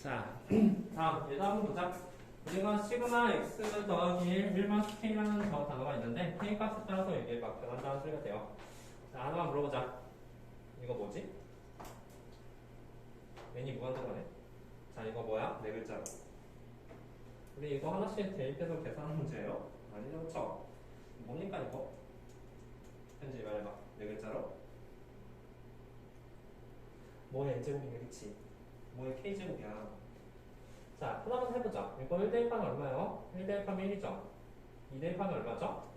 자, 다음 얘도 한번 보자. 우리가 시그마 x 더하기 1 일반 k라는 저 단어가 있는데 k 값에 따라서 이게 막 변한다는 소리가 돼요. 자, 하나만 물어보자. 이거 뭐지? n이 무한정하네. 자, 이거 뭐야? 네 글자로. 우리 이거 하나씩 대입해서 계산하는 문제예요. 아니죠, 그쵸? 뭡니까 이거? 현지 말해봐. 네 글자로. 뭐의 n제곱이냐, 그치? 뭐의 k제곱이야. 자, 하나만 해보자. 이거 1 대입하면 얼마예요? 1 대입하면 1이죠. 2 대입하면 얼마죠?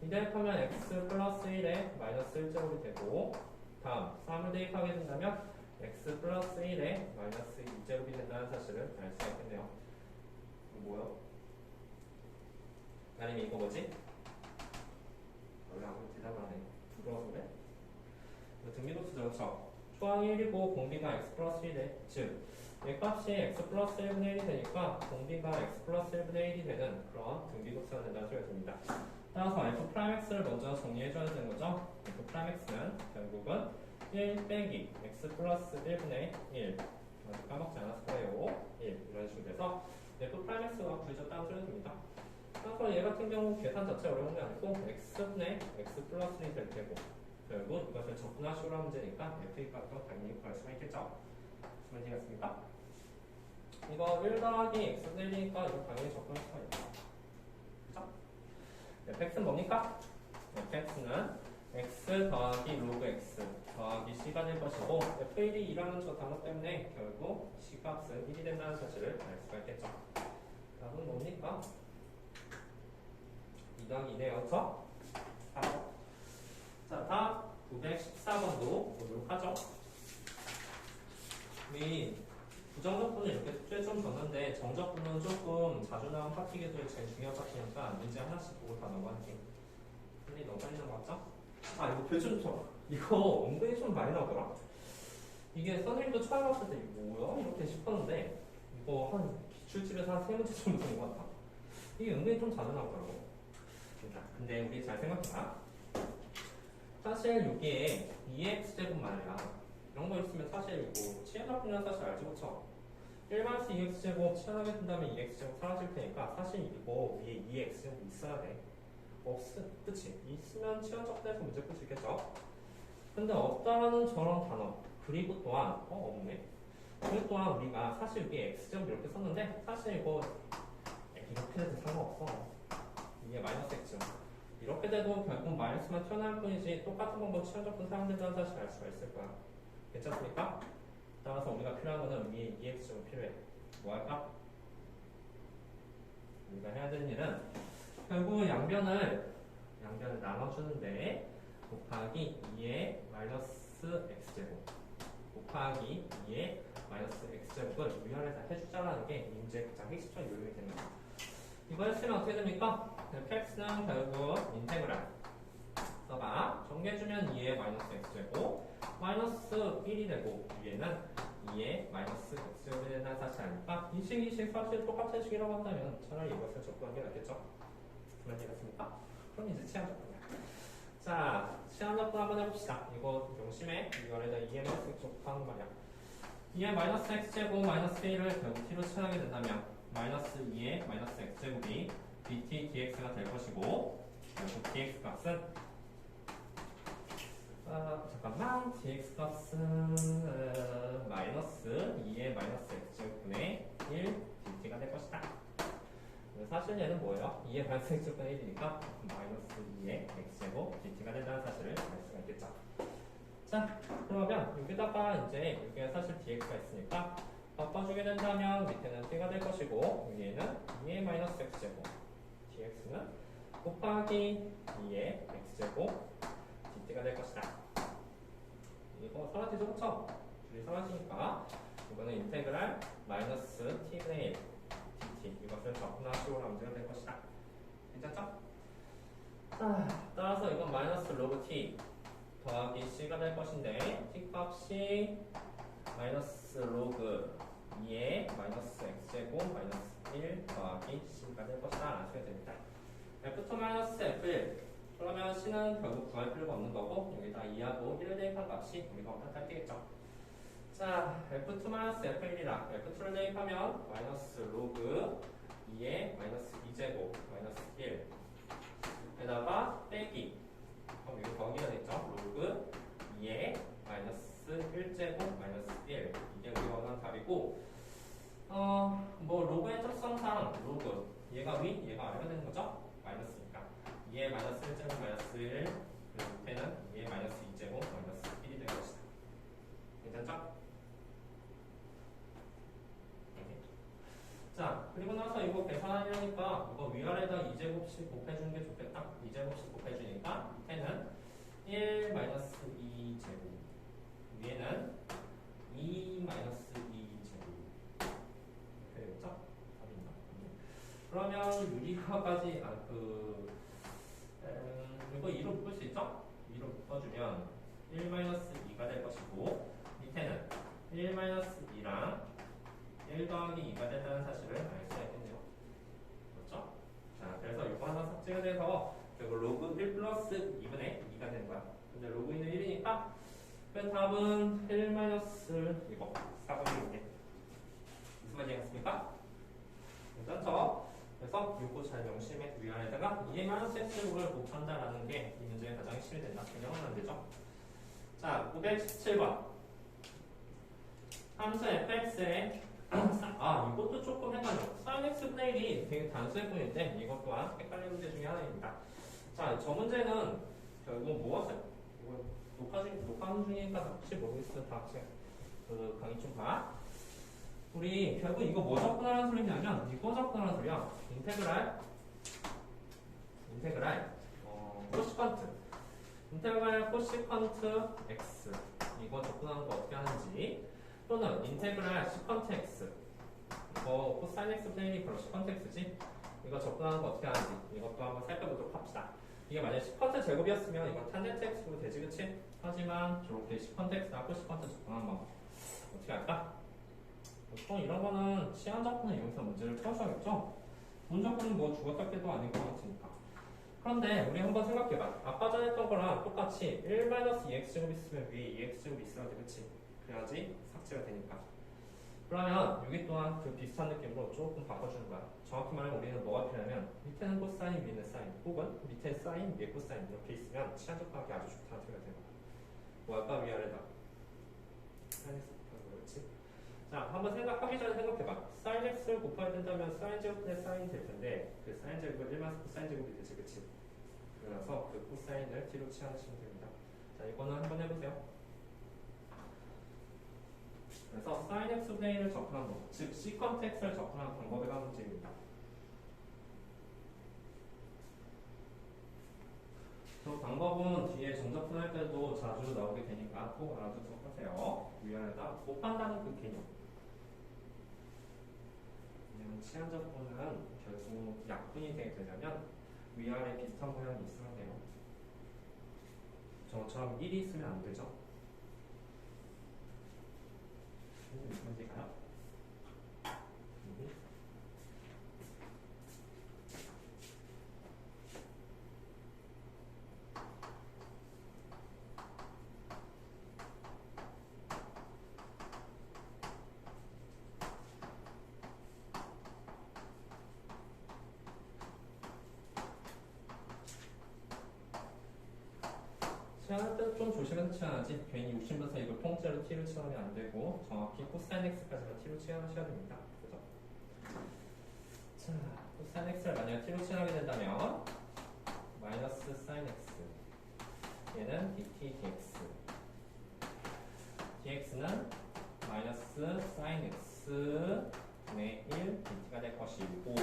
2 대입하면 x 플러스 1에 마이너스 1제곱이 되고, 다음 3을 대입하게 된다면 x 플러스 1에 마이너스 2제곱이 된다는 사실을 알 수가 있겠네요. 이거 뭐요? 아니면 이거 뭐지? 원래 아무리 대답을 안 해. 부러워서 그래? 이거 등비도수죠, 그쵸? 초항이 1이고 공비가 x 플러스 1에, 즉 얘 값이 x 플러스 1분의 1이 되니까 공비가 x 플러스 1분의 1이 되는 그런 등비도수가 된다는 소리가 됩니다. 따라서 f'(x를 먼저 정리해줘야 되는 거죠. f'(x는 결국은 1 빼기 x 플러스 1분의 1 아직 까먹지 않았을 거예요. 1 이런 식으로 돼서 f'(x가 구해졌다는 소리가 됩니다. 따라서 얘 같은 경우 계산 자체 어려운 게 아니고 x분의 x 플러스 1이 될 테고 결국 이것을 적분하식으로 하면 되니까 f의 값도 당연히 구할 수가 있겠죠. 무슨 말이겠습니까? 이거 1 더하기 x분의 1이니까 이거 당연히 적분할 수가 있죠. 그죠? fx는 뭡니까? fx는 x 더하기 로그 x 더하기 c가 될 것이고 f1이 2라는 저 단어 때문에 결국 c값은 1이 된다는 사실을 알 수가 있겠죠. 답은 뭡니까? 2 더하기 2네요. 그쵸? 자, 다음 914번도 보도록 하죠. 우리 부정적분은 이렇게 숙제에 좀 줬는데 정적분은 조금 자주 나온 파티기들이 제일 중요한 파티니까 문제 하나씩 보고 다 넘어갈게. 근데 너무 빨리 넘어갔죠? 아, 이거 표준 좀 이거 은근히 좀 많이 나오더라. 이게 선생님도 처음 봤을 때 이거 뭐야? 이렇게 싶었는데 이거 한 기출집에서 한 3문제 정도 된 것 같아. 이게 은근히 좀 자주 나오더라고. 근데 우리 잘 생각해봐. 사실 여기에 2x제곱 말이야. 이런 거 있으면 사실 이거 치환학분이라는 사실 알지, 그쵸? 1-2x제곱 치환하게 된다면 2x제곱 사라질 테니까 사실 이거 위에 2x제곱 있어야 돼. 그치? 있으면 치환적분해서 문제 풀 수 있겠죠? 근데 없다라는 저런 단어 그리고 또한 없네. 그리고 또한 우리가 사실 위에 x제곱 이렇게 썼는데 사실 이거 이렇게 해도 상관없어. 이게 마이너스 x제곱 이렇게 돼도 결국 마이너스만 튀어나올 뿐이지 똑같은 방법 치환적분 사용된다는 사실 알 수가 있을 거야. 괜찮습니까? 따라서 우리가 필요한 거는 위에 2x제곱 필요해. 뭐 할까? 우리가 해야 되는 일은 결국 양변을 나눠주는데 곱하기 2의 마이너스 x제곱 곱하기 2의 마이너스 x제곱을 위아래다 해주자라는 게 이 문제의 가장 핵심적인 요령이 되는 거야. 이거 했으면 어떻게 됩니까? fx는 결국 인테그랄 써봐. 정리해주면 2의 마이너스 x제곱 마이너스 1이 되고 위에는 2의 마이너스 x제곱이 된다는 사실 아니까 이식 사실 똑같은 식이라고 한다면 차라리 이것을 적분한 게 낫겠죠? 그런 얘기 같습니까? 그럼 이제 치환적분이야. 자, 치환적분 한번 해봅시다. 이거 용심해. 이거에다 2의 마이너스 x 곱하는 말이야. 2의 마이너스 x제곱 마이너스 1을 결국 t로 치환하게 된다면 마이너스 2의 마이너스 x제곱이 dt dx가 될 것이고 결국 dx 값은 잠깐만 dx 값은 마이너스 2의 마이너스 x제곱분의 1 dt가 될 것이다. 사실 얘는 뭐예요? 2의 마이너스 x제곱분의 1이니까 마이너스 2의 x제곱 dt가 된다는 사실을 알 수가 있겠죠. 자, 그러면 여기다가 이제 여기에 사실 dx가 있으니까 바꿔주게 된다면 밑에는 t가 될 것이고 위에는 2의 마이너스 x제곱 dx는 곱하기 2의 x제곱 dt가 될 것이다. 이거 사라지죠, 그쵸? 둘이 사라지니까 이거는 인테그랄 마이너스 t분의 1 dt 이것을 적분하식으로 하면 될 것이다. 괜찮죠? 자, 따라서 이건 마이너스 로그 t 더하기 c가 될 것인데 t 값이 마이너스 로그 2의 마이너스 x제곱 마이너스 1 더하기 c가 될 것이다 라는 소리가 됩니다. f2 마이너스 f1 그러면 c는 결국 구할 필요가 없는 거고 여기다 2하고 1을 대입한 값이 우리가 어떻게 되겠죠. 자, 자, F2-F1이라 F2를 대입하면 마이너스 로그 2의 마이너스 2제곱 마이너스 1 에다가 빼기 그럼 이거 더하기가 됐죠? 로그 2의 마이너스 1제곱 마이너스 1 이게 우리가 원하는 답이고 뭐 로그의 특성상 로그 얘가 위, 얘가 아래가 되는 거죠? 마이너스니까 2의 마이너스 1제곱 마이너스 1 그리고 밑에는 2의 마이너스 2제곱 마이너스 1이 될 것이다. 괜찮죠? 자, 그리고 나서 이거 계산하려니까 이거 위아래다 2제곱씩 곱해주는 게 좋겠다. 2제곱씩 곱해주니까 밑에는 1 마이너스 2제곱 위에는 2 마이너스 2제곱 이렇게 되겠죠? 답인가? 그러면 유리화까지 이거 2로 묶을 수 있죠? 2로 묶어주면 1 마이너스 2가 될 것이고 밑에는 1 마이너스 2랑 1 더하기 2가 된다는 사실을 알 수가 있겠네요. 그렇죠? 자, 그래서 이거 하나 삭제가 돼서 결국 로그 1 플러스 2분의 2가 되는 거야. 근데 로그 2는 1이니까 그 답은 1 마이너스 이거 4번이겠네. 무슨 말이겠습니까? 괜찮죠? 그래서 이거 잘 명심해. 위안에다가 2의 마이너스 x를 곱한다라는 게 이 문제의 가장 힘이 된다. 그냥은 안 되죠? 자, 917번. 함수 fx의 이것도 조금 헷갈려. sin x분의 1이 되게 단수일 뿐인데 이것 또한 헷갈리는 문제 중에 하나입니다. 자, 저 문제는 결국 무엇을? 이거 녹화 중이니까 혹시 모르겠어요. 다 같이 그 강의 좀 봐. 우리 결국 이거 뭐 접근하라는 소리냐면 이거 접근하라는 소리야. 인테그랄 코시컨트 인테그랄 코시컨트 x 이거 접근하는 거 어떻게 하는지 또는 인테그랄 시컨트 x 이거 코사인 x분의 1이 바로 시컨트 x지 이거 접근하는 거 어떻게 하는지 이것도 한번 살펴보도록 합시다. 이게 만약 시컨트 제곱이었으면 이건 탄젠트 x로 되지 그치? 하지만 저렇게 시컨트 x나 코시컨트 접근하는 방법 어떻게 할까? 보통 이런 거는 시한 접근을 이용해서 문제를 풀어줘야겠죠? 문 접근은 뭐 죽었다 깨도 아닌 것 같으니까. 그런데 우리 한번 생각해봐. 아까 전에 했던 거랑 똑같이 1-2x제곱 있으면 위에 2x제곱 있어야 돼 그치? 그래야지 삭제가 되니까. 그러면 여기 또한 그 비슷한 느낌으로 조금 바꿔주는 거야. 정확히 말하면 우리는 뭐가 필요하면 밑에는 코사인 위에는 사인 혹은 밑에 사인 위에 코사인 이렇게 있으면 시한 접근하기 아주 좋다는 소리가 되는 거야. 뭐 아까 위아래다 사인 x 곱하는 거였지? 자, 한번 생각하기 전에 생각해봐. 사인 x를 곱해야 된다면 사인 제곱분의 사인이 될 텐데 그 사인 제곱은 1마스 코사인 제곱이 되지 그치? 그래서 그 코사인을 t로 취하시면 됩니다. 자, 이거는 한번 해보세요. 그래서 sin x분의 1을 접근한 법, 즉 secant x를 접근한 방법에 관한 문제입니다. 그 방법은 뒤에 정접분할 때도 자주 나오게 되니까 꼭 알아두도록 하세요. 위안에다 곱한다는 그 개념. 치한 접분은 결국 약분이 되게 되려면 위아래 비슷한 모양이 있어야 돼요. 저처럼 1이 있으면 안 되죠. 무슨 문제가요? 치환할 때도 좀 조심해서 치환하지. 괜히 욕심부터 이걸 통째로 t로 치환하면 안 되고 정확히 코사인 x까지만 t로 치환하셔야 됩니다. 그죠? 자, 코사인 x를 만약 t로 치환하게 된다면 마이너스 사인 x 얘는 dt dx dx는 마이너스 사인 x 분의 1 dt가 될 것이고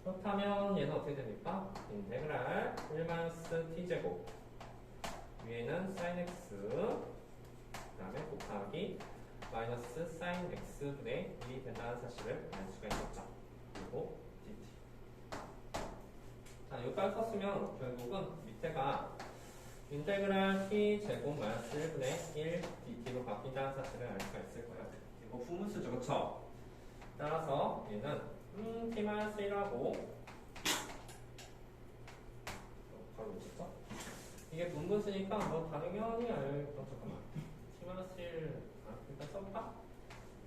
그렇다면 얘는 어떻게 됩니까? 인테그랄 1-t제곱 위에는 sin x 그 다음에 곱하기 마이너스 sin x분의 1이 된다는 사실을 알 수가 있겠죠. 그리고 dt. 자, 여기까지 썼으면 결국은 밑에가 인테그랄 t 제곱 마이너스 1분의 1 dt로 바뀐다는 사실을 알 수가 있을 거예요. 이거 분문수죠, 그쵸? 따라서 얘는 t 마이너스 1하고 바로 있었죠? 이게 분분수니까 뭐 당연히 잠깐만 t-1 일단 써볼까?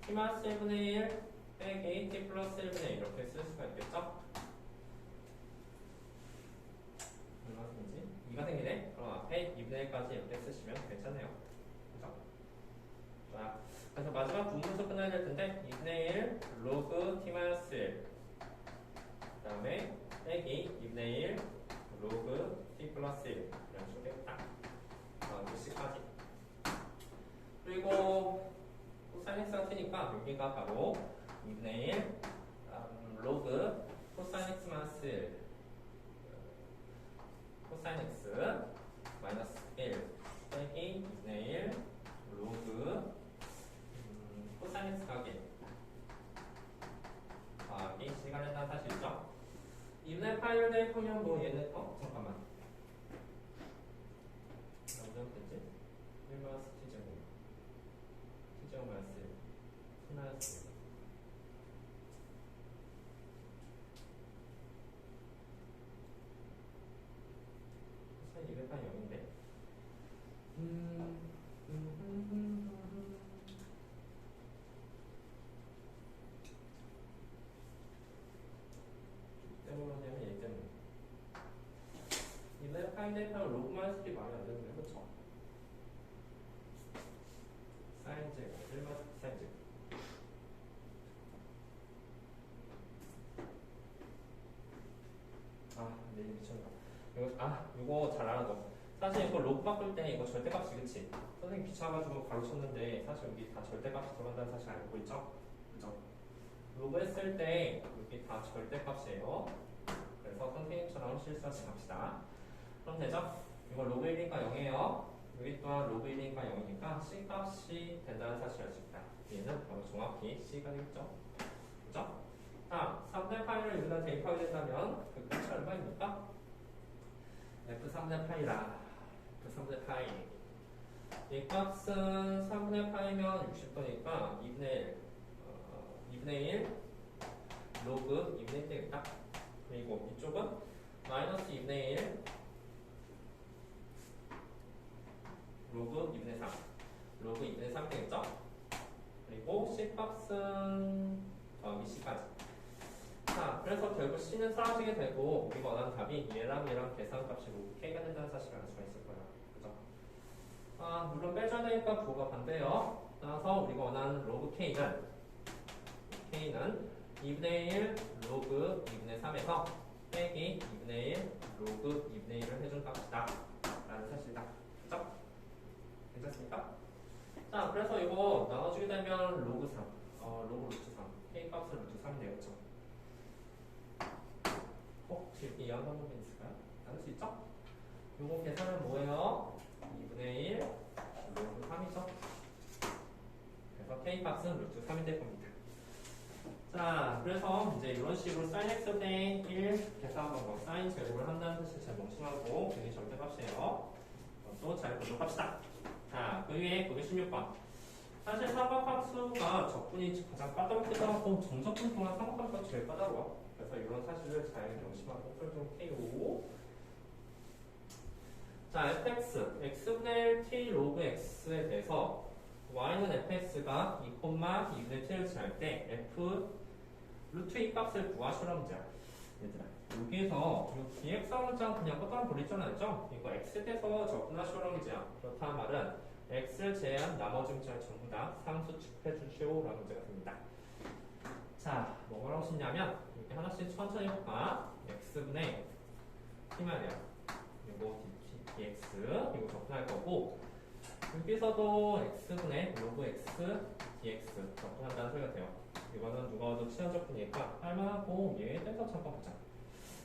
t 마이너스 1분의 1 빼기 t 플러스 1분의 1 이렇게 쓸 수가 있겠죠? 얼마 생기지? 2가 생기네? 그럼 앞에 2분의 1까지 이렇게 쓰시면 괜찮네요. 그죠? 자, 그래서 마지막 분문서 끝나야 될 텐데 2분의 1 로그 t 마이너스 1 그 다음에 빼기 2분의 1 로그 t 플러스 1 이런 식으로 되겠다. 루시까지. 그리고 코사인 x가 t니까 여기가 바로 2분의 1 로그 코사인 x 마이너스 1 코사인 x 마이너스 1 빼기 2분의 1 로그 코사인 x 가기 시간에 따라 사실 있죠? 2분의 8을 대입하면 뭐 얘는 잠깐만 언제 됐지? 1 마이너스 t제곱 t제곱 마이너스 1 t 마이너스 1 200판 0인데 때문에 하냐면 얘 때문에 200판이 대입하면 로그 마이너스 t 말이 안 되는데 그쵸? 사인 제곱 1 마이너스 사인 제곱 내 미쳤나 이거 잘 알아둬. 사실 이거 로그 바꿀 때 이거 절대값이 그치? 선생님 귀찮아가지고 가르쳤는데 사실 여기 다 절대값이 들어간다는 사실 알고 있죠? 그죠? 로그 했을 때 여기 다 절대값이에요. 그래서 선생님처럼 실수하지 맙시다. 그럼 되죠? 이거 로그 1이니까 0이에요. 여기 또한 로그 1이니까 0이니까 C값이 된다는 사실 알 수 있다. 얘는 바로 정확히 C가 되겠죠? 그죠? 자, 3대 파이를 여기다 대입하게 된다면 그 값이 얼마입니까? F3대 파이라 F3대 파이 이 값은 3분의 파이면 60도니까 2분의 1 2분의 1 로그 2분의 1 되겠다. 그리고 이쪽은 마이너스 2분의 1 로그 2분의 3 로그 2분의 3 되겠죠? 그리고 C값은 더하기 C까지. 자, 그래서 결국 C는 사라지게 되고 우리가 원하는 답이 얘랑 계산값이 로그 K가 된다는 사실을 알 수가 있을 거예요. 그죠? 물론 빼줘야 되니까 부호가 반대예요. 따라서 우리가 원하는 로그 K는 2분의 1 로그 2분의 3에서 빼기 2분의 1 로그 2분의 1을 해준 값이다 라는 사실이다. 그죠? 괜찮습니까? 자, 그래서 이거 나눠주게 되면 로그 3 로그 루트 3 K 값은 루트 3이 되겠죠. 혹시 이렇게 이해한 방법이 있을까요? 나눌 수 있죠? 요거 계산은 뭐예요? 2분의 1 루트 3이죠. 그래서 K 값은 루트 3이 될 겁니다. 자, 그래서 이제 이런 식으로 sin x 대 1 계산 방법, sin 제곱을 한다는 뜻을 잘 명심하고 그게 절대값이에요. 또 잘 분석합시다. 자, 그 위에 916번. 사실 삼각함수가 적분이 가장 까다롭기도 하고 정적분 동안 삼각함수가 제일 까다로워. 그래서 이런 사실을 잘 명심하고 설정 K5. 자, fx, x분의 1 t 로그 x에 대해서 y는 fx가 2,2분의 t를 칠할 때 f 루트 2 값을 구하시라는 문제야. 얘들아, 여기에서 이 dx 문장 그냥 껐다가 버리잖아, 했죠? 이거 x에 대해서 접근하시라는 문제야. 그렇다는 말은 x를 제외한 나머지 문제를 전부 다 상수축해 주시오라는 문제가 됩니다. 자, 뭐 하고 싶냐면 이렇게 하나씩 천천히 해볼까? x분의 t 말이야. 이거 dx 이거 접근할 거고 여기서도 x분의 로그 x dx 접근한다는 소리가 돼요. 이거는 누가 봐도 친환적분이니까 할만하고 얘에 대해서 잠깐 보자.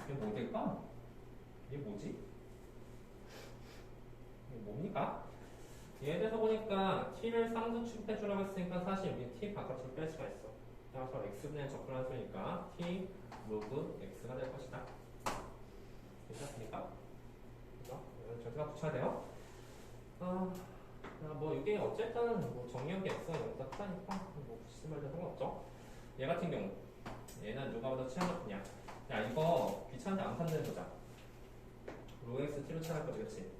이게 뭐 될까? 이게 뭐지? 이게 뭡니까? 얘에 대해서 보니까 t를 상수축해주라고 했으니까 사실 여기 t 바깥으로 뺄 수가 있어. 따라서 x분의 접근한 소리니까 t 로그 x가 될 것이다. 괜찮습니까? 그죠? 이건 절대가 붙여야 돼요. 뭐 이게 어쨌든 뭐 정리한 x가 0보다 크다니까 뭐 붙이지 말도 상관없죠. 얘 같은 경우 얘는 누가 보다 친환적분이야. 야, 이거 귀찮은데 암산 내보자. 로그 x t로 칠할 거지, 그치?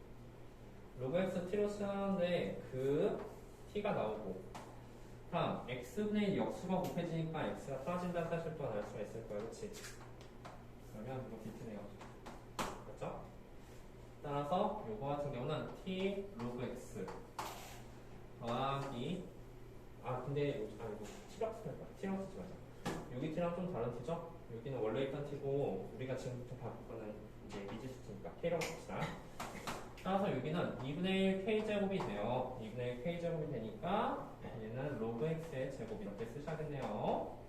로그 x t로 칠하는데 그 t가 나오고 다음 x분의 역수가 곱해지니까 x가 떨어진다는 사실 또한 알 수가 있을 거야, 그렇지? 그러면 이거 비트네요. 그렇죠? 따라서 요거 같은 경우는 t 로그 x 더하기 근데 이거 t라고 쓰지 말자. t라고 쓰지 말자. 여기 t랑 좀 다른 t죠? 여기는 원래 있던 t고 우리가 지금부터 바꿀 거는 이제 미지수니까 k라고 씁시다. 따라서 여기는 2분의 1 k제곱이 돼요. 2분의 1 k제곱이 되니까 얘는 로그 x의 제곱 이렇게 쓰셔야겠네요.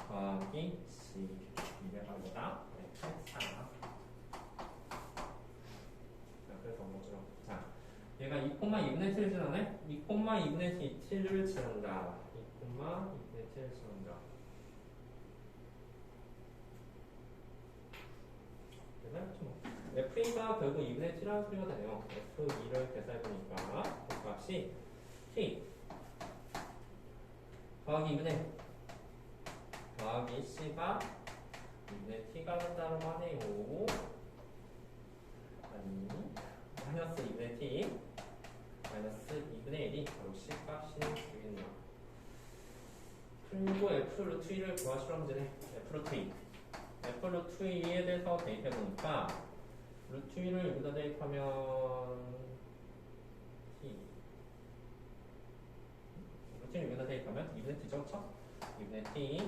더하기 c 이게 바로다. 네, 4. 그래서 뭐죠? 자, 얘가 2,2분의 7을 지나네? 2,2분의 7을 지난다. 2,2분의 7을 지난다. F2가 결국 2분의 7이라는 소리가 되네요. F2를 계산해보니까 그 값이 T 더하기 2분의 더하기 C가 2분의 T가 된다고 하네요. 아니 마이너스 2분의 T 마이너스 2분의 1이 바로 C 값이 되겠네요. 그리고 F 루트 2를 구하시라는 문제네. F 루트 2 F 루트 2에 대해서 대입해보니까 루트 2를 여기다 대입하면 T 루트 2를 여기다 대입하면 2분의 T죠? 그쵸? 2분의 T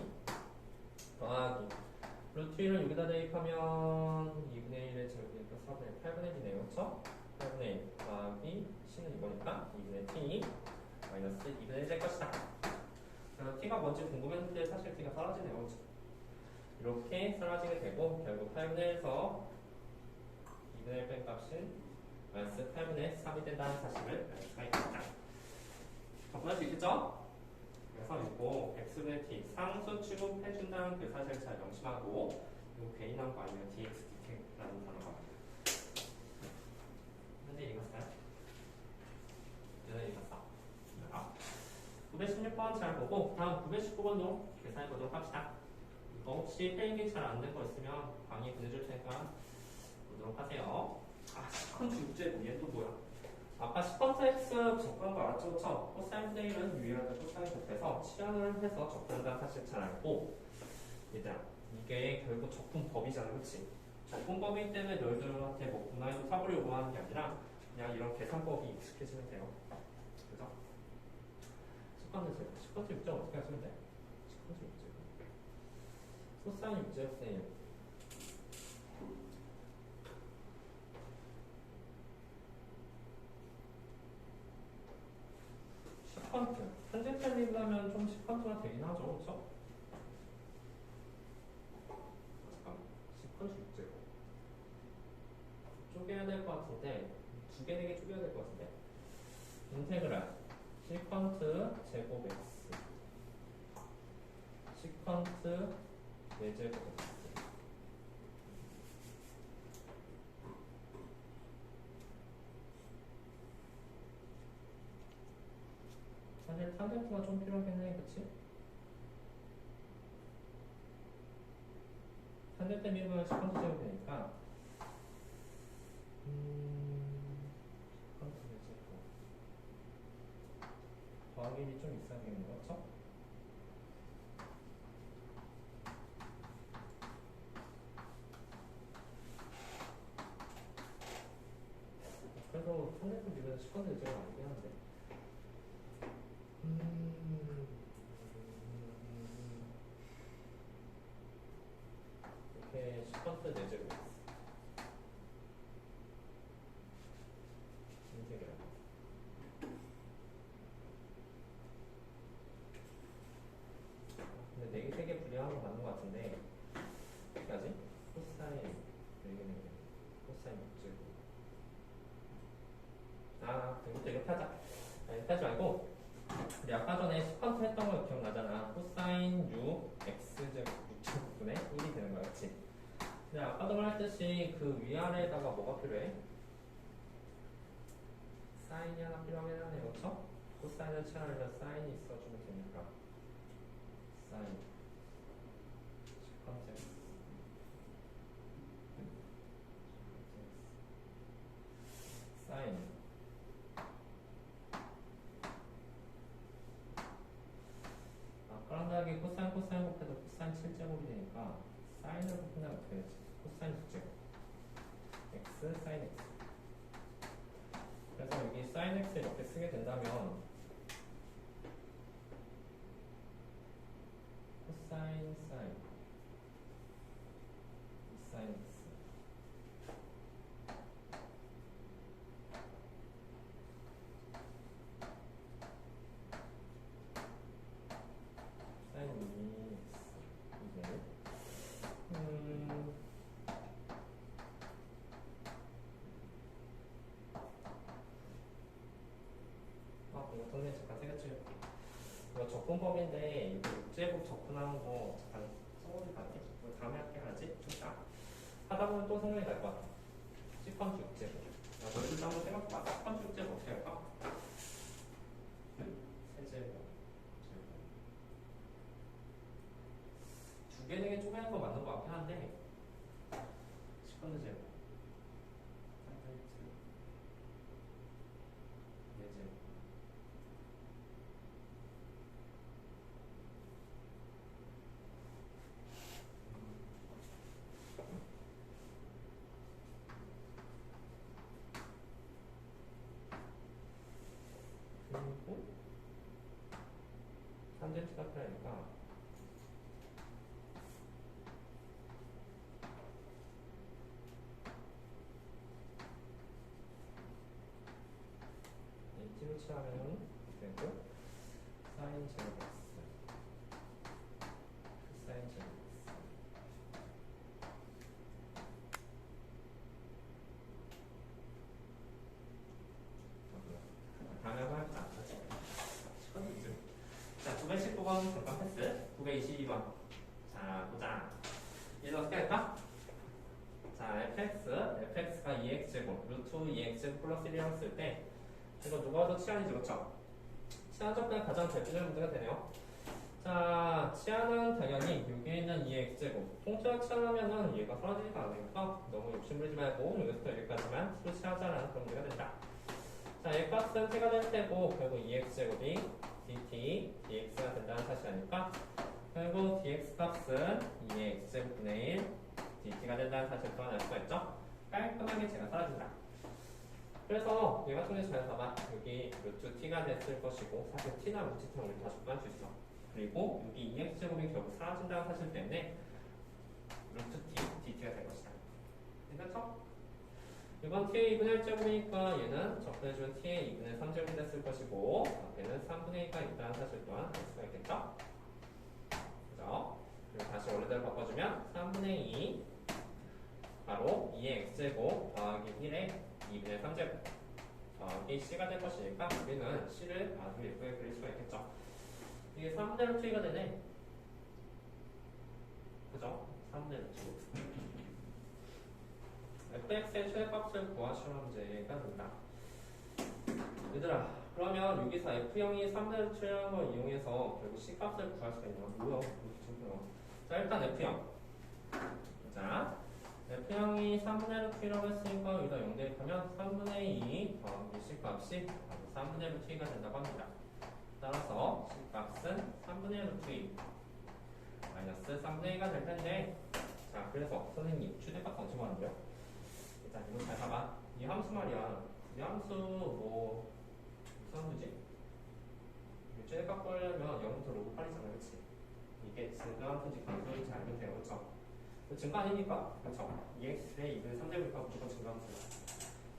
더하기 루트 2를 여기다 대입하면 2분의 1의 제곱이니까 4분의 8분의 1이네요. 그쵸? 8분의 1 더하기 C는 이거니까 2분의 T 마이너스 2분의 1일 것이다. 그래서 T가 뭔지 궁금했는데 사실 T가 사라지네요. 그쵸? 이렇게 사라지게 되고 결국 8분의 1에서 2분의 1 뺀 값은 마이너스 8분의 3이 된다는 사실을 알 수가 있습니다. 접근할 수 있겠죠? 그래서 이거 x분의 t 상수 취급해준다는 그 사실을 잘 명심하고 이거 괜히한 거 아니면 dx dt라는 단어가 현재 읽었어요? 현재 읽었어. 916번 잘 보고 다음 919번도 계산해 보도록 합시다. 이거 혹시 페인이 잘 안 된 거 있으면 강의 보내줄 테니까 보도록 하세요. 시컨트 육제 얘 또 뭐야? 아까 시컨트 x 접근한 거 알았죠? 그쵸? 코사인 플레이는 유일하게 코사인 곱해서 치환을 해서 접근한다는 사실 잘 알고 얘들아 이게 결국 적분법이잖아, 그치? 적분법이기 때문에 너희들한테 뭐 분할도 사보려고 하는 게 아니라 그냥 이런 계산법이 익숙해지면 돼요. 그죠? 시컨트 육제 어떻게 하시면 돼? 시컨트 육제 코사인 육제 쌤 시컨트 탄젠트 하면 좀 시컨트가 되긴 하죠, 그쵸? 잠깐만 시컨트 육제로 쪼개야 될 것 같은데 2개, 4개 쪼개야 될 것 같은데 인테그랄 시컨트 제곱 x 시컨트 4제곱 x 사실 탄젠트가 좀 필요하긴 해, 그치? 탄젠트 미분은 시컨트 제곱 되니까 시컨트 4제곱 더하기 1이 좀 이상하겠네요, 그쵸? 그래도 탄젠트 미분은 시컨트 4제곱 아니긴 한데 이렇게 시컨트 4제곱 인테그랄 근데 4개, 3개 분리하는 거 맞는 거 같은데 어떻게 하지? 코사인 4개, 코사인 6제곱 이것도 이렇게 하자. 이렇게 하지 말고 우리 아까 전에 시컨트 했던 거 기억나잖아. 코사인 6 x제곱 6제곱분의 1이 되는 거야, 그치? 근데 아까도 말했듯이 그 위아래에다가 뭐가 필요해? 사인이 하나 필요하긴 하네요, 그쵸? 코사인을 취하려면 사인이 있어주면 되니까 사인 시컨트 x 사인 코사인 7제곱이 되니까 사인으로 끝나면 어떻게 되지? 코사인 6제곱 x 사인 x. 그래서 여기 사인 x 이렇게 쓰게 된다면 코사인 사인 사인 x 사인 2x 이게 이거 동네 잠깐 세겠지. 이거 적분법인데 이거 6제곱 접근하는 거 잠깐 써보지 않니? 이거 다음에 할게 하지? 진짜 하다 보면 또 생각이 날 것 같아. 시컨트 6제곱. 야, 너희들도 한번 생각해봐. 시컨트 6제곱 어떻게 할까? 세제곱. 두 개 중에 쪼개는 거 맞는 거 같긴 한데 시컨트 제곱. 네제곱. 그리고 탄젠트가 필요하니까 t로 취하면 되고 사인 제곱 x 사인 제곱 x 다음에 한번 해보자. 자, 919번 잠깐 패스. 922번. 자, 보자. 얘는 어떻게 할까? 자, fx가 2x제곱, 루트 2x제곱 플러스 1이라고 쓸 때, 이거 누가 봐도 치안이지, 그쵸? 치안 접근의 가장 대표적인 문제가 되네요. 자, 치안은 당연히 여기에 있는 2x제곱. 통째로 치안하면은 얘가 사라지지가 않으니까 너무 욕심부리지 말고, 여기서부터 여기까지만 수로 치하자라는 그런 문제가 된다. 자, 얘 값은 t가 될 테고, 결국 2x제곱이 dt, dx가 된다는 사실이 아닐까? 결국 dx 값은 2x제곱분의 1, dt가 된다는 사실을 또한 알 수가 있죠? 깔끔하게 제가 사라진다. 그래서 얘가 통해서 잘 봐봐. 여기 루트 t가 됐을 것이고, 사실 t나 루트 t는 우리 다 적분할 수 있어. 그리고 여기 2x제곱이 결국 사라진다는 사실 때문에 루트 t, dt가 될 것이다. 괜찮죠? 이번 t의 2분의 1제곱이니까 얘는 적분해주면 t의 2분의 3제곱이 됐을 것이고 앞에는 3분의 2가 있다는 사실 또한 알 수가 있겠죠? 그죠? 그리고 다시 원래대로 바꿔주면 3분의 2 바로 2의 x제곱 더하기 1의 2분의 3제곱 더하기 c가 될 것이니까 우리는 c를 아주 예쁘게 그릴 수가 있겠죠? 이게 3분의 루트 2가 되네. 그죠? 3분의 루트 2. fx의 최대값을 구하시라는 문제가 된다. 얘들아, 그러면 여기서 f형이 3분의 루트라는 걸 이용해서 결국 c값을 구할 수가 있나? 뭐야? 자, 일단 f형. 자, f형이 3분의 루트라고 했으니까 여기다 0 대입하면 3분의 2 더하기 c값이 바로 3분의 루트 2가 된다고 합니다. 따라서 c값은 3분의 루트 2 마이너스 3분의 2가 될 텐데, 자, 그래서 선생님 최대값 어떻게 구하는데요? 자, 이거 잘 봐봐. 이 함수 말이야. 이 함수 뭐 무슨 함수지? 최대값 구하려면 0부터 로그 8이잖아, 그치? 이게 증가 함수인지 감소인지 알면 돼요, 그쵸? 증가 아니니까, 그쵸? 2x의 2분의 3제곱이니까 무조건 증가 함수야.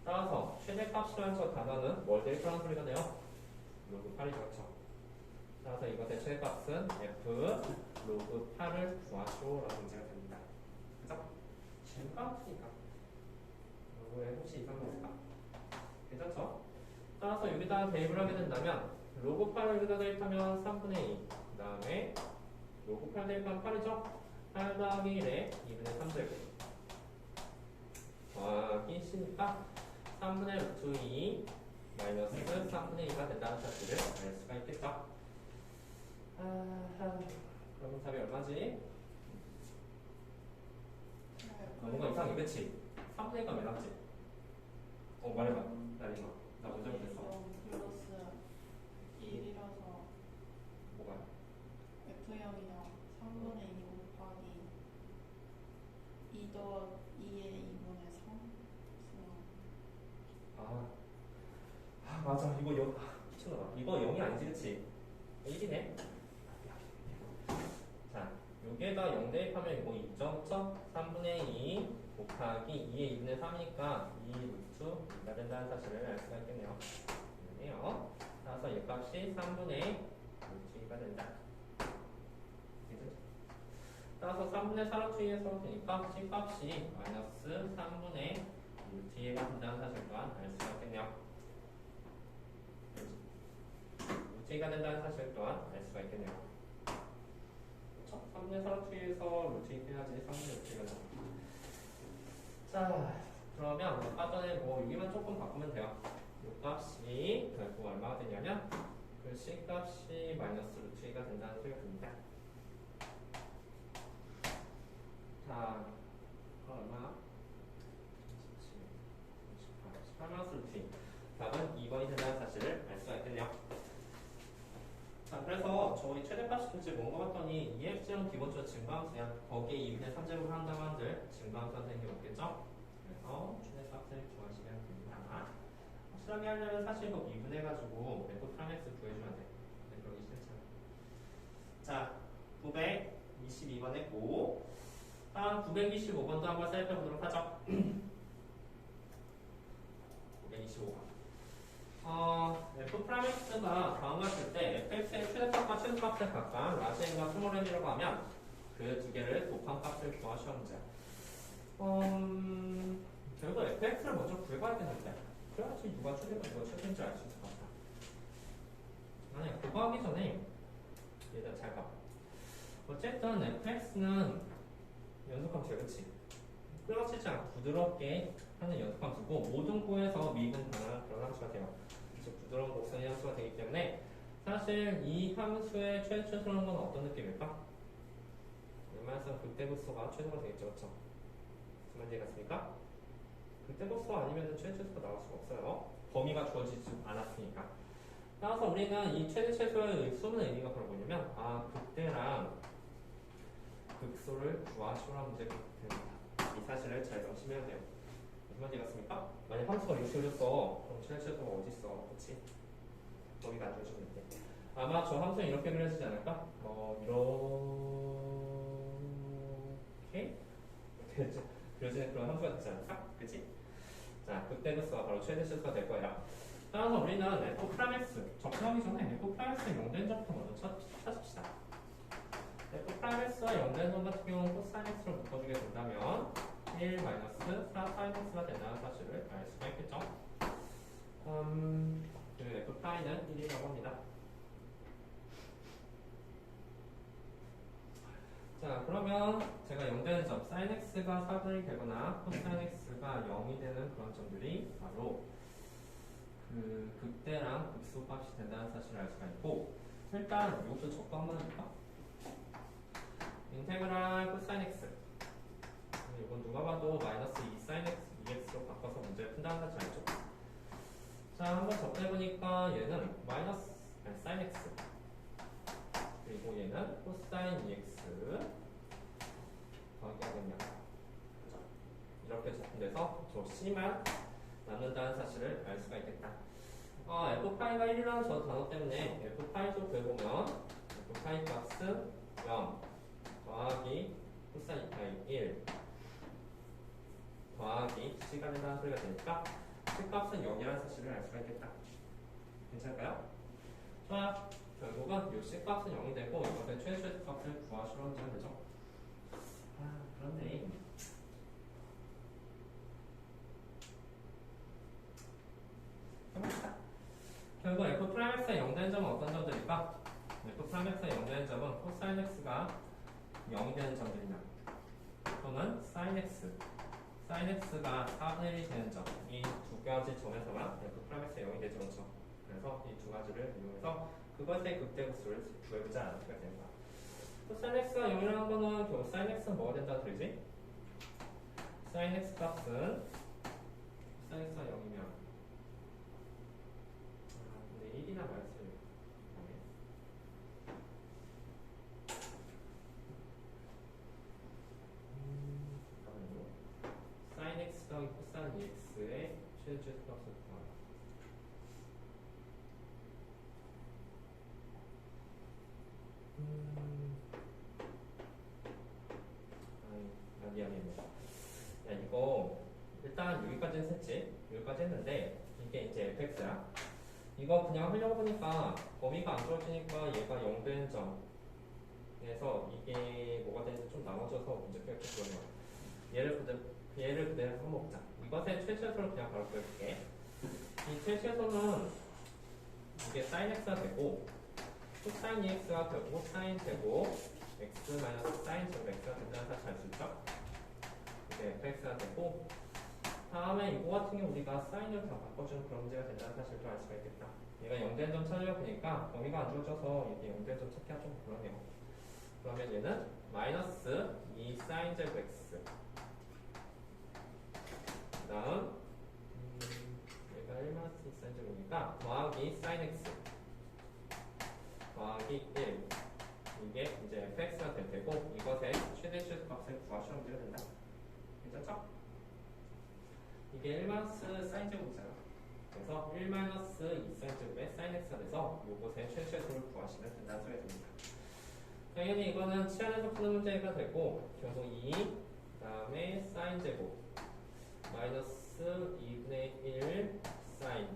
따라서 최대값이라는 저 단어는 뭘 대입하는 소리가 돼요? 로그 8이죠, 그쵸? 따라서 이것의 최대값은 f 로그 8을 구하시오라는 문제가 됩니다. 그죠? 증가 함수니까. 왜 혹시 이상한 거 있을까? 괜찮죠? 따라서 여기다가 대입을 하게 된다면 로그 8을 여기다 대입하면 3분의 2 그 다음에 로그 8 대입하면 8이죠? 8 더하기 1에 2분의 3제곱 더하기 c니까 3분의 루트 2 마이너스 3분의 2가 된다는 사실을 알 수가 있겠죠? 그러면 답이 얼마지? 뭔가 이상해, 그치? 3분의 2가 왜 낫지? 말해봐. 나리마. 나 먼저 못했어. 플러스 1이라서 뭐가? F형이랑 3분의 2고 2더 2의 2분의 3. 맞아. 이거 미쳤나봐. 이거 0이 아니지, 그치? 1이네. 자, 여기에다 0 대입하면 이거 2점 3분의 2 곱하기 2의 2분의 3이니까 2 루트 2가 된다는 사실을 알 수가 있겠네요. 그러네요. 따라서 이 값이 3분의 루트 2가 된다. 따라서 3분의 4루트 2에 써도 되니까 C 값이 마이너스 3분의 루트 2가 된다는 사실 또한 알 수가 있겠네요. 루트 2가 된다는 사실 또한 알 수가 있겠네요. 그렇죠? 3분의 4루트 2에서 루트 2 빼야지 3분의 루트 2가 나와. 자, 그러면 아까 전에 여기만 조금 바꾸면 돼요. 이 값이 결국 얼마가 되냐면 그 C 값이 마이너스 루트 2가 된다는 소리가 됩니다. 자, 얼마? 18마우스 루트. 답은 2번이 된다는 사실을 알 수가 있겠네요. 자, 그래서 저희 최대값이 도대체 뭔가 봤더니 EFG는 기본적으로 증가함수야. 거기에 2분의 3제곱을 한다고 한들 증가함수가 되는 게 맞겠죠? 그래서 최대값을 구하시면 됩니다. 확실하게 하려면 사실 이거 미분해가지고 F 프라임 X 구해주면 돼. 근데 그러기 싫잖아. 자, 922번 했고 925번도 한번 살펴보도록 하죠. 925번. F 프라임 X가 다음과 같을 때 fx의 최대값과 최소값을 각각 라지엔과 스몰n이라고 하면 그 두 개를 곱한 값을 구하시오 문제. 결국 fx를 먼저 구해봐야겠는데 그래야지 누가 최대가 누가 최대인지 알 수 있을 것 같다. 아니, 그거 하기 전에 얘들아 잘 봐. 어쨌든 fx는 연속함수야, 그치? 끌어치지 않고 부드럽게 하는 연속함수고 모든 코에서 미분 가능한 그런 함수가 돼요. 그래서 부드러운 곡선의 함수가 되기 때문에 사실 이 함수의 최소라는 건 어떤 느낌일까? 웬만해서 극대극소가 최소가 되겠죠, 그렇죠? 무슨 말인지 갔습니까? 극대극소 아니면 최소가 나올 수가 없어요. 범위가 주어지지 않았으니까. 따라서 우리는 이 최소의 숨은 의미가 그런 거냐면 극대랑 극소를 구하시오라는 문제가 됩니다. 이 사실을 잘 명심해야 돼요. 무슨 말인지 갔습니까? 만약 함수가 이렇게 그렸어. 그럼 최소가 어디 있어? 그치? 범위가 안 주어지면 돼. 아마 저 함수는 이렇게 그려지지 않을까? 이렇게 그려지는 그런 함수가 되지 않을까? 그치? 자, 극대극소가 바로 최대 실수가 될 거예요. 따라서 우리는 F 프라임 X 접근하기 전에 F 프라임 X의 영대인 점부터 먼저 찾읍시다. F 프라임 X와 영대인 점 같은 경우는 코사인 X를 묶어주게 된다면 1 4 사인 X가 된다는 사실을 알 수가 있겠죠. F 프라임은 1이라고 합니다. 자, 그러면 제가 영대는 점 사인 X가 4분의 1이 되거나 코사인 X가 0이 되는 그런 점들이 바로 그 극대랑 극소 값이 된다는 사실을 알 수가 있고, 일단 이것도 적도 한번 해볼까? 인테그랄 코사인 X, 이건 누가 봐도 마이너스 2 사인 X, 2X로 바꿔서 문제를 푼다는 사실 알죠? 자, 한번 접해보니까 얘는 마이너스 사인 X 그리고 얘는 코사인 2X 더하기 하겠냐, 이렇게 접근돼서 저 C만 남는다는 사실을 알 수가 있겠다. F파이가 1이라는 저 단어 때문에 F파이도 구해보면 F파이 값은 0 더하기 코사인 파이 1 더하기 C가 된다는 소리가 되니까 C 값은 0이라는 사실을 알 수가 있겠다. 괜찮을까요? 좋아. 결국은 이 C 값은 0이 되고 이것의 최소 값을 구하시러 하면 되죠. 그런데 해봅시다. 결국 F 프라임 X의 0 되는 점은 어떤 점들일까? F 프라임 X의 0 되는 점은 코사인 X가 0이 되는 점들이나 또는 사인 X, 사인 X가 4분의 1이 되는 점, 이 두 가지 점에서만 F 프라임 X의 0이 되죠, 그렇죠? 그래서 이 두 가지를 이용해서 그것의 극대극소를 구해보자 라는 소리가 됩니다. 사인 X가 0이라는 거는 결국 사인 X는 뭐가 된다는 소리지? 사인 X 값은 사인 X가 0이면 근데 1이나 말했어요. 잠깐만요. 구하라. 미안해. 야, 이거 일단 여기까지는 했지. 여기까지 했는데 이게 이제 fx야. 이거 그냥 하려고 보니까 범위가 안 주어지니까 얘가 0 되는 점에서 이게 뭐가 되는지 좀 나눠져서 문제표가 좀 그러네요. 얘를 그대로 써먹자. 이것의 최초선을 그냥 바로 보여줄게. 이 최초선은 이게 sin x가 되고 코사인 ex가 되고 sin 되고 x 마이너스 sin 제곱 x가 된다는 사실 알 수 있죠? 이게 fx가 되고 다음에 이거 같은 경우 우리가 사인을 다 바꿔주는 그런 문제가 된다는 사실도 알 수가 있겠다. 얘가 0된 점 찾으려 보니까 범위가 안 주어져서 이게 0된 점 찾기가 좀 그러네요. 그러면 얘는 마이너스 2 사인 제곱 x 그 다음 얘가 1 마이너스 2 사인 제곱이니까 더하기 사인 x 더하기 1 이게 이제 fx가 될 테고 이것의 최대 값을 구하시면 문제가 된다. 괜찮죠? 이게 1 마이너스 사인 제곱이잖아. 그래서 1 마이너스 2 사인 제곱의 사인 x가 돼서 요것의 최소를 구하시면 된다는 소리가 됩니다. 당연히 이거는 치안에서 푸는 문제가 되고 결국 2 그 다음에 사인 제곱 마이너스 2분의 1 사인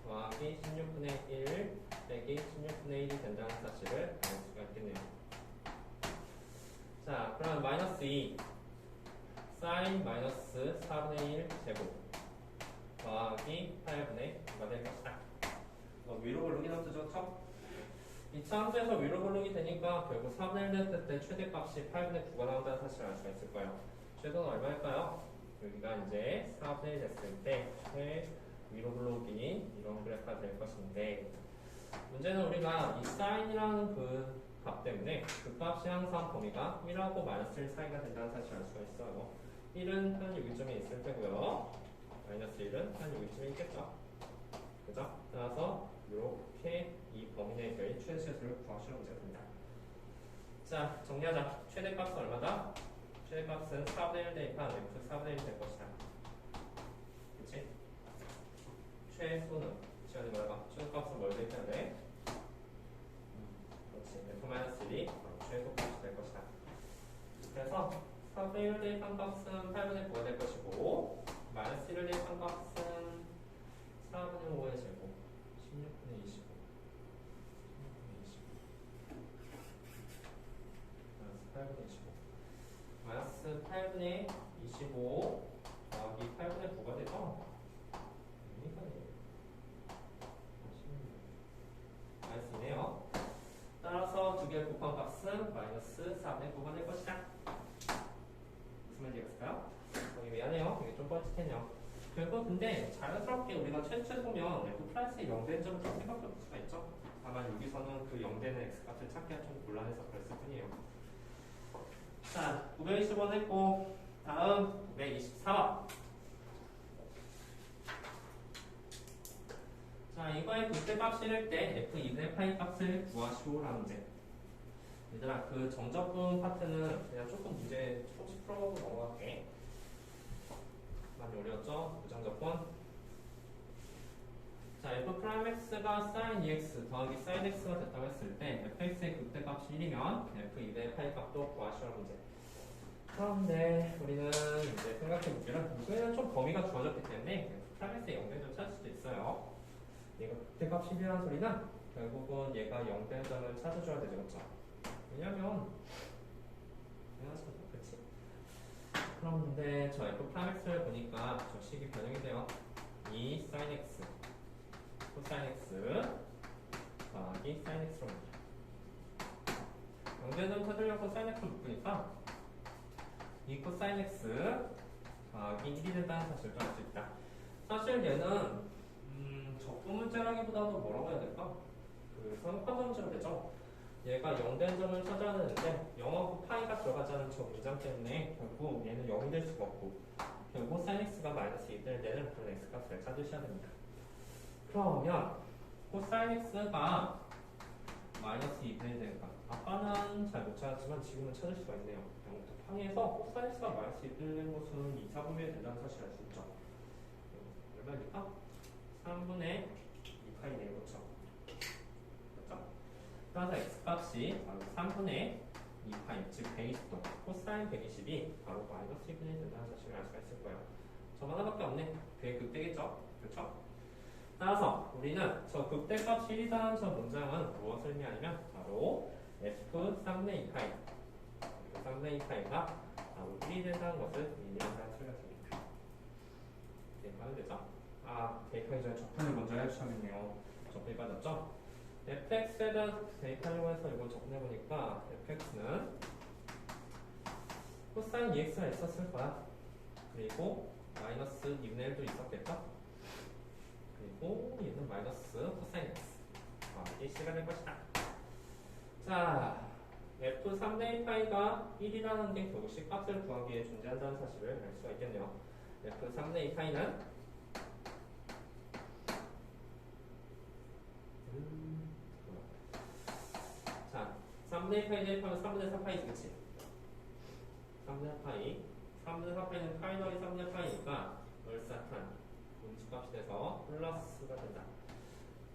더하기 16분의 1 빼기 16분의 1이 된다는 사실을 알 수가 있겠네요. 자, 그럼 마이너스 2 사인 마이너스 4분의 1 제곱 더하기 8분의 2가 될 것이다. 위로 볼록이라고 뜨죠? 이 차함수에서 위로 볼록이 되니까 결국 4분의 1 됐을 때 최대값이 8분의 9가 나온다는 사실을 알 수가 있을 거예요. 최소는 얼마일까요? 여기가 이제 4분의 1 됐을 때 위로 볼록이 이런 그래프가 될 것인데 문제는 우리가 이 사인이라는 그 값 때문에 그 값이 항상 범위가 1하고 마이너스 1 사이가 된다는 사실을 알 수가 있어요. 1은 한 여기점에 있을 테고요. 마이너스 1은 한 여기점에 있겠죠. 그죠? 따라서 이렇게 이 범위 내의 별이 최대값을 구하시는 문제가 됩니다. 자, 정리하자. 최대값은 얼마다? 최대값은 4분의 1 대입한 f 4분의 1이 될 것이다. 그치? 최소는 시간이 뭐라고? 최소값은 뭘 대입해야 돼? 그렇지. f-1이 최소값이 될 것이다. 그래서 4분의 1을 대입한 값은 8분의 9가 될 것이고 마이너스 1을 대입한 값은 4분의 5의 제곱 16분의 25 마이너스 8분의 25 더하기 8분의 9가 되죠? 마이너스 2네요. 따라서 두 개를 곱한 값은 마이너스 4분의 9가 될 것이다. 무슨 말인지 알겠을까요? 미안해요. 이게 좀 뻘짓했네요. 결국 근데 자연스럽게 우리가 최초 보면 f 플러스의 0된 점을 좀 생각해 볼 수가 있죠. 다만 여기서는 그 0되는 x값을 찾기가 좀 곤란해서 그랬을 뿐이에요. 자, 920번 했고 다음 924번. 자, 이거의 극대값 실을 때 f2분의 파이 값을 구하시오라는 문제. 얘들아, 그 정적분 파트는 그냥 조금 문제 조금씩 풀어보고 넘어갈게. 많이 어려웠죠? 부정적분. 자, f'(x가 sin 2x 더하기 sin x가 됐다고 했을 때 fx의 극대값이 1이면 f2분의 파이 값도 구하시오라는 문제. 그런데 우리는 이제 생각해보기를 이거에는 좀 범위가 주어졌기 때문에 프라임x의 0대점 찾을 수도 있어요. 얘가 극대값 1이라는 소리는 결국은 얘가 0대점을 찾아줘야 되죠. 그렇죠? 왜냐면 그치? 그런데 저 f'(x를 보니까 저 식이 변형이 돼요. 2 sin x 코사인 x 더하기 sin x로 옵니다. 0대점 찾으려고 sin x를 묶으니까 2 코사인 x 더하기 1이 된다는 사실도 알 수 있다. 사실 얘는 적분 문제라기보다도 뭐라고 해야 될까? 그 선역함수 문제가 되죠. 얘가 0된 점을 찾아야 되는데 0하고 파이가 들어가지 않은 저 문장 때문에 결국 얘는 0이 될 수가 없고 결국 sin x가 마이너스 2될 때는 그런 x값을 찾으셔야 됩니다. 그러면 코사인 x가 마이너스 2분의 1 되니까 아까는 잘 못 찾았지만 지금은 찾을 수가 있네요. 0부터 항에서 코사인 x가 마이너스 2분의 1 되는 것은 2, 4분의 1 된다는 사실을 알 수 있죠. 얼마입니까? 3분의 2파이 네이버죠. 그렇죠? 따라서 x값이 바로 3분의 2파이, 즉 120도, 코사인 120이 바로 마이너스 1분이 된다는 사실을 알 수가 있을 거예요. 저만 하나밖에 없네. 그게 극대겠죠? 그렇죠? 따라서 우리는 저 극대값 1이라는 저 문장은 무엇을 의미하냐면 바로 f 3분의 2파이, f 3분의 2파이가 바로 1이 된다는 것을 의미하는 사실을 드립니다. 대입하면 되죠? 대입하기 전에 접근을 먼저 해주셨네요. 접근이 빠졌죠? fx에 대한 대입하려고 해서 이걸 접근해보니까 fx는 코사인 2x가 있었을 거야. 그리고 마이너스 2분의 1도 있었겠죠? 그리고 얘는 마이너스 코사인 x. 이게 c가 될 것이다. 자, f 3대 2파이가 1이라는 게 결국 c값을 구하기 위해 존재한다는 사실을 알 수가 있겠네요. f 3대 2파이는 자, 3분의 1파이 대입하면 3분의 4파이지, 그치? 3분의 4파이. 3분의 4파이는 파이 더하기 3분의 파이니까 얼싸한 음수값이 돼서 플러스가 된다.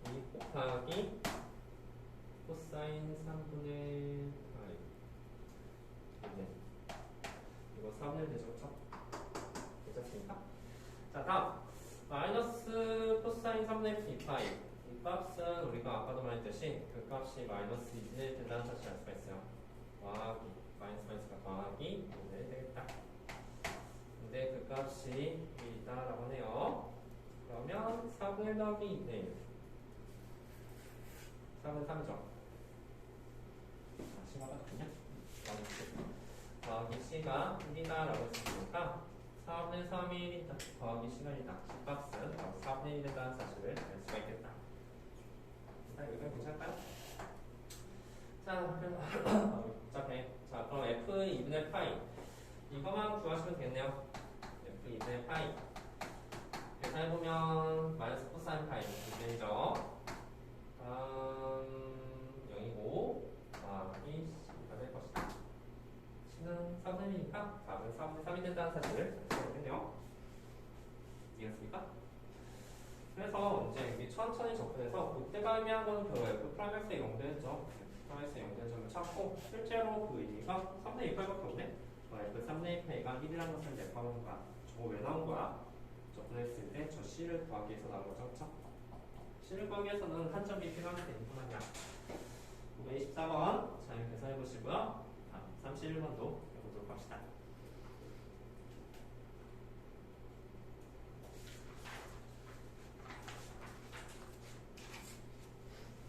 이 곱하기 코사인 3분의 파이. 네. 이거 4분의 1 되죠, 그쵸? 괜찮습니까? 자, 다음. 마이너스 코사인 3분의 2파이. 이 값은 우리가 아까도 말했듯이 그 값이 마이너스 2분의 1 된다는 사실을 알 수가 있어요. 더하기 마이너스가 더하기 2분의 1 되겠다. 근데 그 값이 1이다라고 하네요. 그러면 4분의 1 더하기 2분의 1 4분의 3이죠. c가 맞거든요. 더하기 c가 1이다라고 했으니까 4분의 3이 1이다. 더하기 c가 1이다. c값은 바로 4분의 1이라는 사실을 알 수가 있겠다. 일단 여기가 괜찮을까요? 자, 그래서 복잡해. 자, 그럼 f 2분의 파이 이거만 구하시면 되겠네요. f 2분의 파이 계산해보면 마이너스 코사인 파이 2분이죠. 0이고 더하기 c가 될 것이다. c는 3분의 1이니까 답은 4분의 3이 된다는 사실을 알 수가 있겠네요. 이해했습니까? 그래서 이제 여기 천천히 접근해서 그때가 의미한 거는 결국 f 프라임x의 0대죠. 프라임x의 0대는 점을 찾고 실제로 그 의미가 3분의 2파이밖에 없네. f 3분의 2파이가 1이라는 것을 내포하는 거야. 저거 왜 나온 거야? 접근했을 때 저 c를 구하기 위해서 나온 거죠. 그쵸? c를 구하기 위해서는 한 점이 필요하면 되는 뿐 아니야. 924번 잘 계산해 보시고요. 31번도 해보도록 합시다.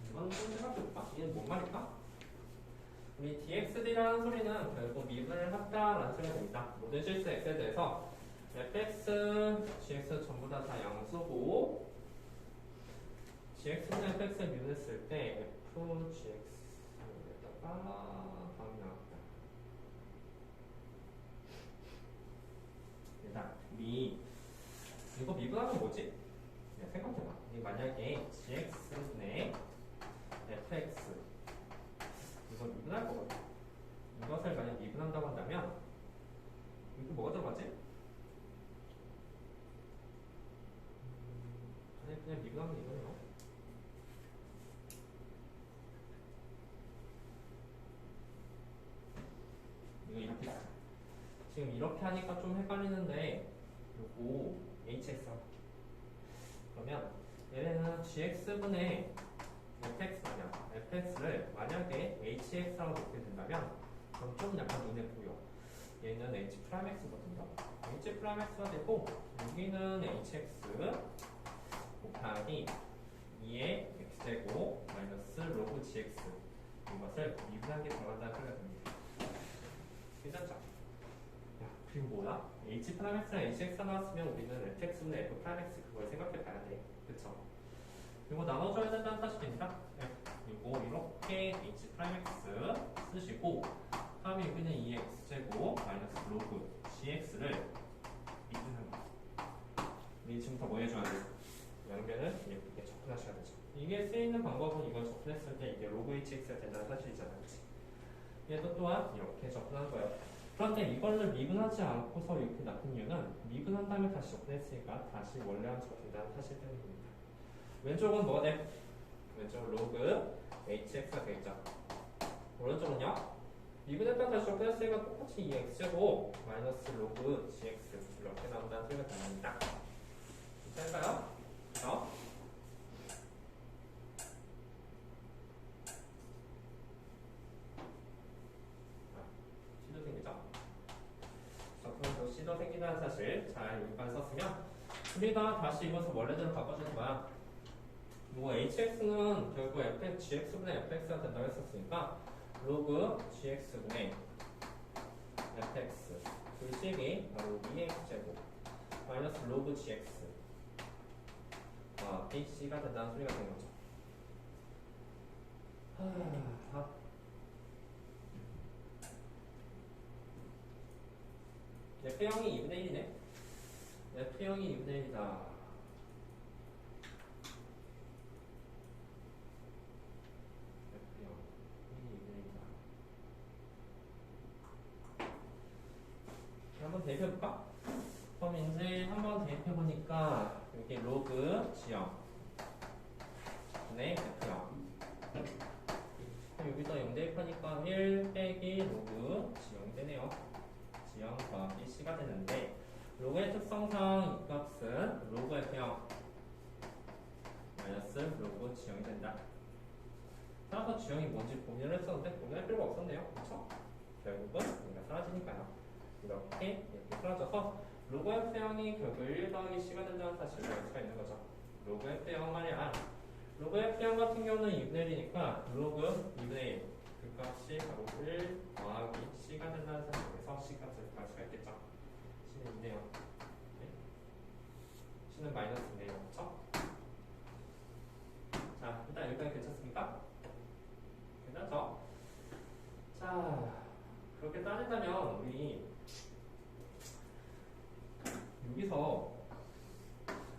이건 좀 생각해볼까? 이게 뭔 말일까? 우리 dxd라는 소리는 결국 미분을 한다라는 소리가 됩니다. 모든 실수 x에 대해서 fx, gx 전부 다 양수고 gx는 fx를 미분했을 때 fgx에다가 다음이 나왔다. 일단 이거 미분하면 뭐지? 생각해봐. 이 만약에 gx분의 fx 이걸 미분할 거거든. 이것을 만약 미분한다고 한다면 이거 뭐가 들어가지? 아니 그냥 미분하면 이거네요. 이거 이렇게 지금 이렇게 하니까 좀 헷갈리는데 요거 hx 그러면 얘네는 gx분의 fx 아니야. fx를 만약에 hx라고 놓게 된다면 그럼 좀 약간 눈에 보여. 얘는 h'x거든요. h'x가 되고 여기는 hx 곱하기 2의 x제곱 마이너스 로그 gx 이것을 미분한 게 들어간다는 소리가 됩니다. 괜찮죠? 야, 그리고 뭐야? h'x랑 hx가 나왔으면 우리는 fx분의 f'x 그걸 생각해 봐야 돼. 그쵸? 이거 나눠줘야 된다는 사실입니다. 그리고 이렇게 h'x 쓰시고 다음에 여기는 2x제곱 마이너스 로그 gx를 미분하는 거예요. 우리 지금부터 뭐 해줘야 돼? 양변을 이렇게 접근하셔야 되죠. 이게 쓰이는 방법은 이걸 접근했을 때 이게 로그 hx가 된다는 사실이잖아요. 그치? 얘도 또한 이렇게 접근하는 거예요. 그런데 이거를 미분하지 않고서 이렇게 놔둔 이유는 미분한 다음에 다시 접근했으니까 다시 원래랑 접근한다는 사실 때문입니다. 왼쪽은 뭐가 돼? 왼쪽은 로그 hx가 되겠죠. 오른쪽은요? 미분했다가 다시 접근했으니까 똑같이 이 x제곱 마이너스 로그 gx 이렇게 나온다는 소리가 됩니다. 괜찮을까요? 그래서 C도 생기죠? 적분도 C도 생긴다는 사실 잘 여기까지 썼으면 우리가 다시 이것을 원래대로 바꿔주는 거야. 뭐 hx는 결국 gx분의 fx가 된다고 했었으니까 로그 gx분의 fx 그 식이 바로 2x제곱 마이너스 로그 gx bc가 된다는 소리가 되는 거죠. F형이 2분의 1이네. F형이 2분의 1이다. F형이 2분의 1이다. 한번 대입해볼까? 그럼 이제 한번 대입해보니까 여기 로그 지형 분의 F형 여기다 0 대입하니까 1 빼기 로그 지형이 되네요. 지형 더하기 C가 되는데 로그의 특성상 이 값은 로그 F형 마이너스 로그 지형이 된다. 따라서 지형이 뭔지 고민을 했었는데 고민할 필요가 없었네요. 그렇죠? 결국은 얘가 사라지니까요. 이렇게 사라져서 로그 F형이 결국 1 더하기 C가 된다는 사실을 알 수가 있는 거죠. 로그 F형 말이야. 로그 F형 같은 경우는 2분의 1이니까 로그 2분의 1 그 값이 바로 1 더하기 C가 된다는 사실에서 C 값을 구할 수가 있겠죠. C는 2네요. 네. C는 마이너스 2네요. 그렇죠? 자, 일단 여기까지 괜찮습니까? 괜찮죠? 자, 그렇게 따진다면 우리 여기서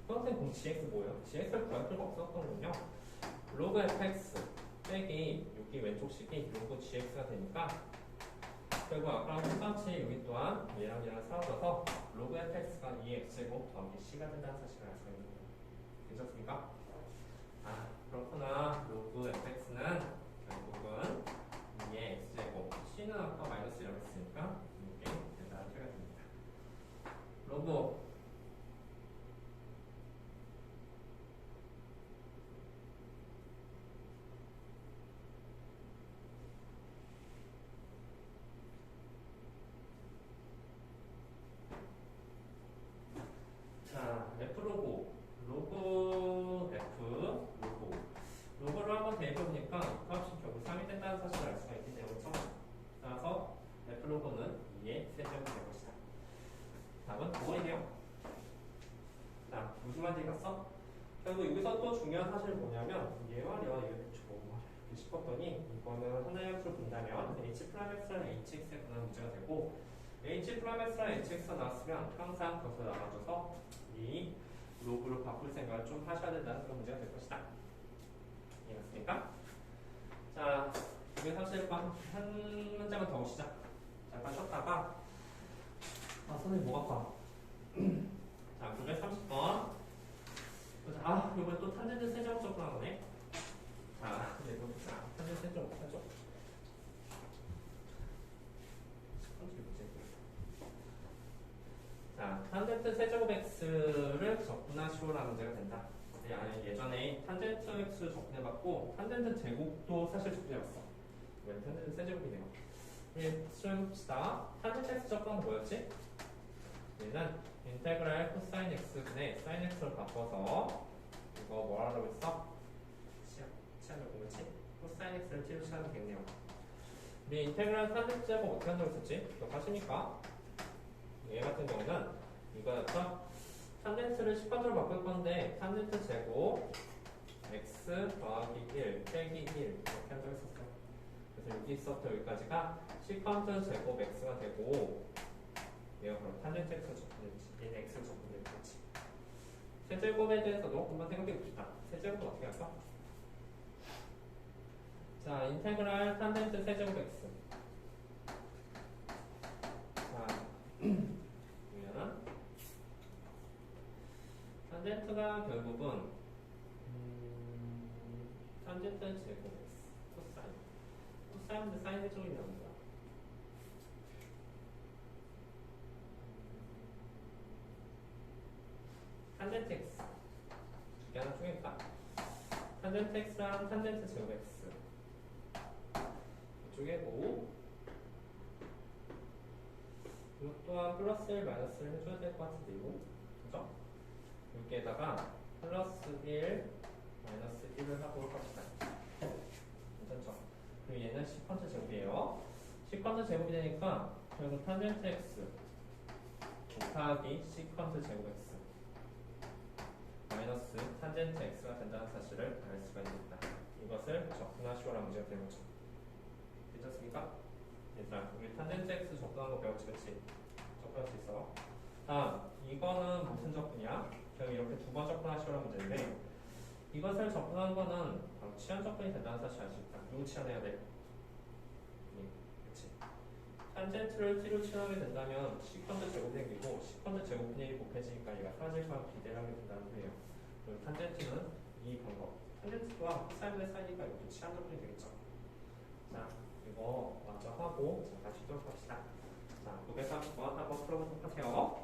선생 공 gx 뭐예요? gx를 구할 필요가 없었거든요. 로그 fx 빼기 여기 왼쪽 식이 로그 gx가 되니까 결국 아까랑 똑같이 여기 또한 얘랑 사라져서 로그 fx가 2x제곱 더하기 c가 된다는 사실을 알 수가 있는 거예요. 괜찮습니까? 그렇구나. 로그 fx는 결국은 2x제곱 c는 아까 마이너스라고 했으니까 이게 된다는 소리가 됩니다. 로그 로그를 한번 대입해보니까 이 값이 결국 3이 된다는 사실을 알 수가 있겠네요. 그렇죠? 따라서 F로그는 2의 세제곱이 될 것이다. 답은 9번이네요. 자, 무슨 말인지 갔어? 결국 여기서 또 중요한 사실이 뭐냐면 얘 말이야 이렇게 싶었더니 이거는 하나의 함수를 본다면 H'X랑 HX에 관한 문제가 되고 H'X랑 HX가 나왔으면 항상 거기서 나와줘서 이 로그로 바꿀 생각을 좀 하셔야 된다는 그런 문제가 될 것이다. 이해갔습니까? 자, 이게 사실 한 문장은 더 오시자. 잠깐 쉬었다가 선생님 목 아파. 자, 930번. 이번에 또 탄젠트 세제곱 접근한 거네. 자, 이제 보자. 탄젠트 세제곱 해줘. 자, 탄젠트 세제곱 x를 접근하시오라는 문제가 된다. 예전에 탄젠트 x 접근해봤고 탄젠트 제곱도 사실 접근해봤어. 왜 탄젠트 세제곱이네요. 수정해봅시다. 탄젠트 x 접근은 뭐였지? 얘는 인테그랄 코사인 x분의 사인 x로 바꿔서 이거 뭐라고 했어? 치환을 공했지? 코사인 x를 t로 치환하면 되겠네요. 우리 인테그랄 탄젠트 제곱 어떻게 한다고 했었지? 기억하십니까? 얘 같은 경우는 이거였죠? 탄젠트를 10번으로 바꿀 건데 탄젠트 제곱 x 더하기 1 빼기 1 이렇게 한다고 했었어요. 그래서 여기서부터 여기까지가 시컨트 제곱 x가 되고 얘가 바로 탄젠트 x를 접근했지. 얘는 x를 접근했지. 세제곱에 대해서도 한번 생각해 봅시다. 세제곱은 어떻게 할까? 자, 인테그랄 탄젠트 세제곱 x 탄젠트가 결국은 탄젠트 제곱 코사인. 코사인인데 사인 해적이면 뭐야? 탄젠트 x 두 개 하나 쪼갤까? 탄젠트 x랑 탄젠트 제곱 x 이쪽에고 이것 또한 플러스 1 마이너스 1 해줘야 될 것 같은데 이거 그죠? 여기에다가 플러스 1 마이너스 1을 하고 합시다. 괜찮죠? 그리고 얘는 시퀀트 제곱이에요. 시퀀트 제곱이 되니까 결국 탄젠트 x 곱하기 시퀀트 제곱 x 마이너스 탄젠트 x가 된다는 사실을 알 수가 있습니다. 이것을 접근하시오라는 문제가 되는 거죠. 괜찮습니까? 얘들아, 우리 탄젠트 x 접근한 거 배웠지, 그치? 접근할 수 있어. 다음, 이거는 무슨 접근이야? 그럼 이렇게 두 번 접근하시오라는 문제인데 이것을 접근한 거는 바로 치환 접근이 된다는 사실 알 수 있다. 누구 치환해야 돼? 그치? 탄젠트를 t로 치환하게 된다면 시컨드 제곱이 생기고 시컨드 제곱분의 1이 곱해지니까 얘가 사라질 거랑 비례를 하게 된다는 소리예요. 그리고 탄젠트는 이 방법. 탄젠트와 사인의 사이가 이렇게 치환 접근이 되겠죠. 자, 이거 먼저 하고 자, 다시 또 합시다. 자, 930번 한번 풀어보도록 하세요.